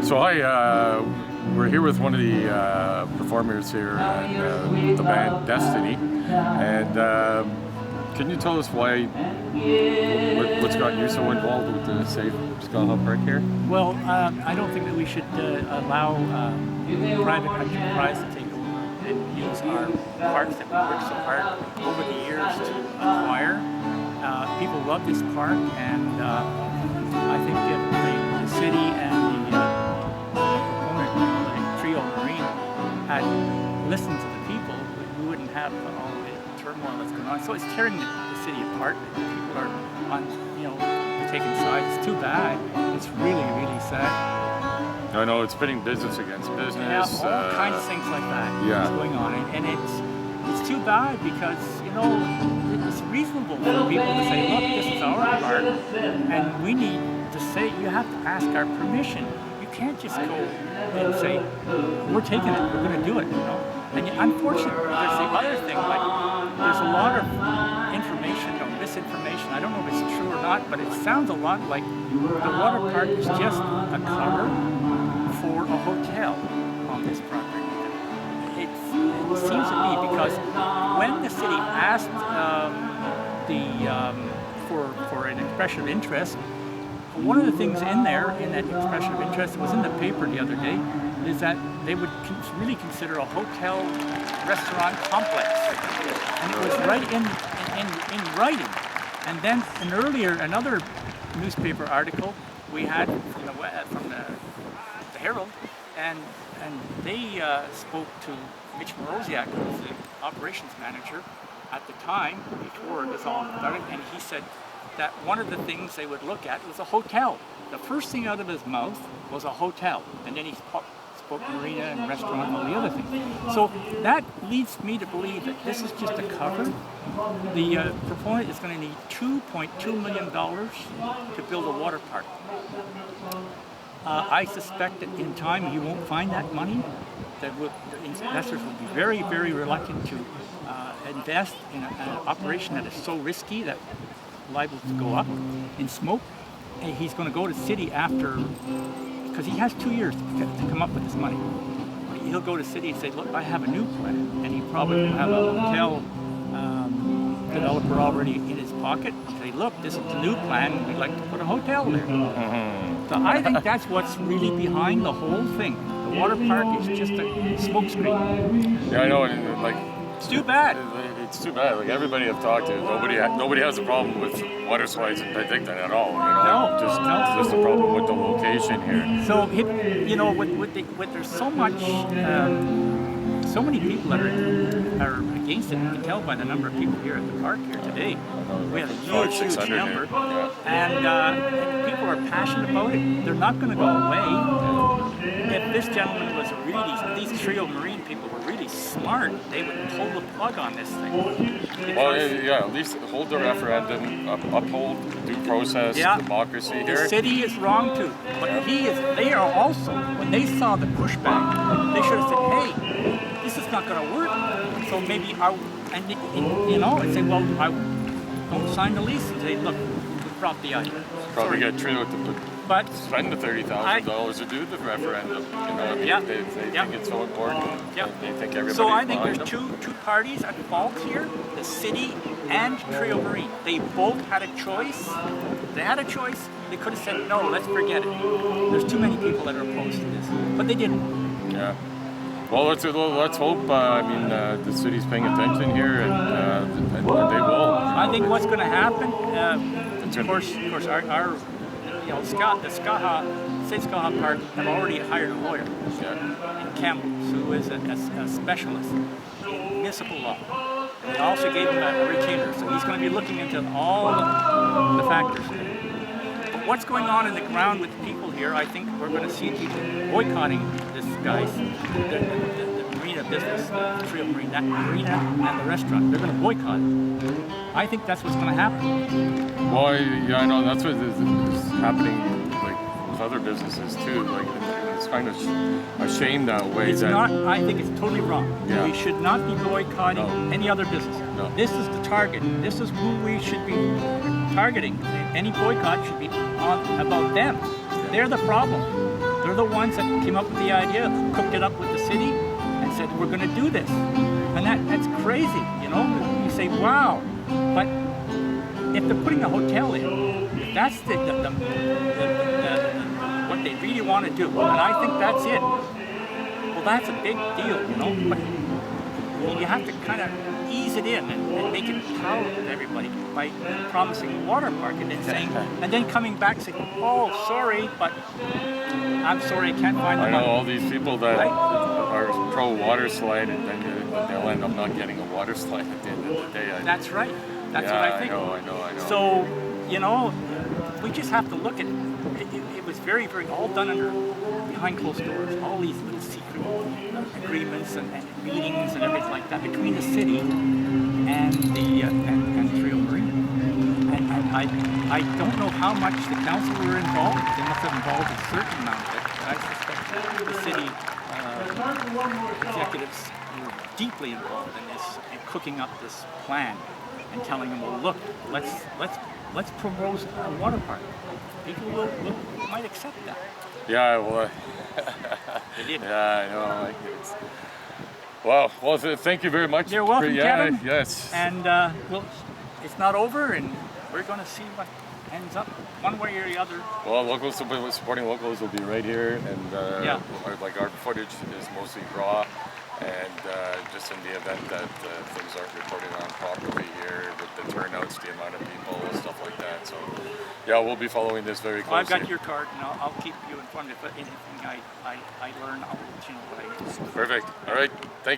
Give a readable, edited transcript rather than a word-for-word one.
So we're here with one of the performers here at the band Destiny, and can you tell us what's got you so involved with the Safe Skaha Park here? Well, I don't think that we should allow private enterprise to take over and use our parks that we worked so hard over the years to acquire. People love this park, and I think if the city and the proponent, like Trio Marine, had listened to the people, we wouldn't have all the turmoil that's going on. So it's tearing the city apart. People are on, taking sides. It's too bad. It's really, really sad. I know it's pitting business against business. Yeah, all kinds of things like that is going on, and it's too bad because it's reasonable for people to say, look, this is our park, and we need to say, you have to ask our permission. You can't just go and say, we're taking it, we're going to do it, And unfortunately, there's the other thing, like there's a lot of information or misinformation. I don't know if it's true or not, but it sounds a lot like the water park is just a cover for a hotel on this property. It seems to me because when the city asked for an expression of interest, one of the things in there, in that expression of interest, that was in the paper the other day, is that they would really consider a hotel restaurant complex. And it was right in writing. And then another newspaper article we had from the Herald, and they spoke to Mitch Moroziak, who was the operations manager at the time before this all started, and he said that one of the things they would look at was a hotel. The first thing out of his mouth was a hotel, and then he spoke marina and restaurant and all the other things. So that leads me to believe that this is just a cover. The proponent is going to need $2.2 million to build a water park. I suspect that in time he won't find that money. The investors will be very, very reluctant to invest in an operation that is so risky that liable to go up in smoke. And he's going to go to city after, because he has 2 years to come up with this money. He'll go to city and say, look, I have a new plan. And he probably will have a hotel developer already in his pocket and say, look, this is the new plan. We'd like to put a hotel there. So I think that's what's really behind the whole thing. The water park is just a smokescreen. Yeah, I know, and it's too bad. It's too bad. Like everybody I've talked to, nobody has a problem with water slides in Penticton at all. No, just a problem with the location here. So there's so much, so many people that are against it. You can tell by the number of people here at the park here today. We have a huge number, and people are passionate about it. They're not going to go away. If this gentleman was these Trio Marine people were really smart, they would pull the plug on this thing. Well, yeah, at least hold the referendum, uphold due process, democracy here. The city is wrong too, but they are also, when they saw the pushback, they should have said, hey, this is not going to work. So maybe and say, well, I don't sign the lease, and say, look, we brought the idea. Probably get Trio to spend the $30,000 to do the referendum. They think it's so important. They think everybody. So I think there's two parties at fault here: the city and Trio Marine. They both had a choice. They had a choice. They could have said, no, let's forget it. There's too many people that are opposed to this, but they didn't. Yeah. Well, let's hope. The city's paying attention here, and they will. I think what's going to happen. Of course, our the Safe Skaha Park have already hired a lawyer in Campbell, who is a specialist in municipal law. And they also gave him a retainer, so he's going to be looking into all the factors. But what's going on in the ground with the people here, I think we're going to see people boycotting this guy's, the marina business, the Trio Marine, that marina and the restaurant. They're going to boycott it. I think that's what's going to happen. Well, I know that's what is happening, like with other businesses too. Like it's kind of a shame that way. I think it's totally wrong. Yeah. We should not be boycotting any other business. No. This is the target. This is who we should be targeting. Any boycott should be about them. They're the problem. They're the ones that came up with the idea, cooked it up with the city, and said, we're going to do this. And that's crazy, you know? You say, wow. But if they're putting a hotel in, if that's what they really want to do, and I think that's it, well, that's a big deal, you know? But you have to kind of ease it in and make it palatable to everybody by promising a water park and then saying, and then coming back saying, oh, sorry, but I'm sorry, I can't find the I know money. all these people that are pro water slide, and then they'll end up not getting a water slide at the end of the day. That's right. That's what I think. I know. So, you know, we just have to look at it. It was very, very all done behind closed doors. All these little secret agreements and meetings and everything like that between the city and the and Trio Marine. And I don't know how much the council were involved. They must have involved a certain amount of it. I suspect the city executives were deeply involved in this and cooking up this plan and telling them, well, look, let's propose a water park. People might accept that. Yeah, well, They did. yeah, I know. Well, thank you very much. You're welcome, Kevin. Yes. And well, it's not over, and we're going to see what ends up one way or the other. Well, supporting locals will be right here, and our footage is mostly raw, and just in the event that things aren't reported on properly here with the turnouts, the amount of people, stuff like that. So, yeah, we'll be following this very closely. Well, I've got your card, and I'll keep you informed. If anything I learn, I'll let you know what I do. Perfect. All right. Thank you.